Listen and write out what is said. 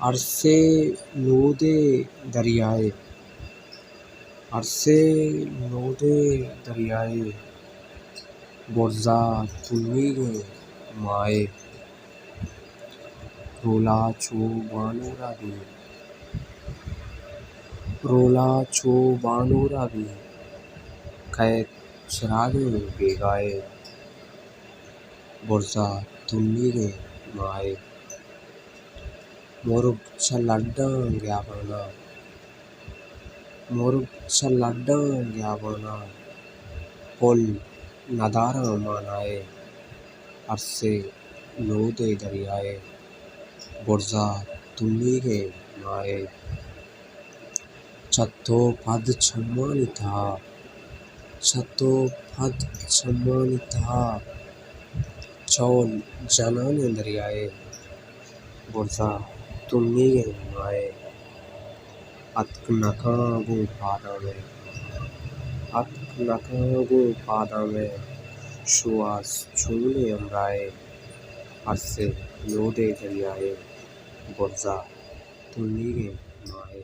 عرصے نود دریائے، عرصے نود دریائے، برزا تنیگ مائے، رولا چو بانورا بھی، رولا چو بانورا بھی، قید چراغ بیگائے، برزا تنیگ مائے، مرغ چلاڈاں گیابانا، مرغ چلاڈاں گیابانا، پل ندارہ مانائے، عرصے نود دریائے، برزا تنیگ مائے، چھتو پد چھمانی تھا، چھتو پد چھمانی تھا، چول جنان دریائے، برزا تنیگ مائے، اتک نکاں گوں پاداں میں، اتک نکاں گوں پاداں میں، شواس چولے امرائے، عرصے نود دریائے، برزا تنیگ مائے۔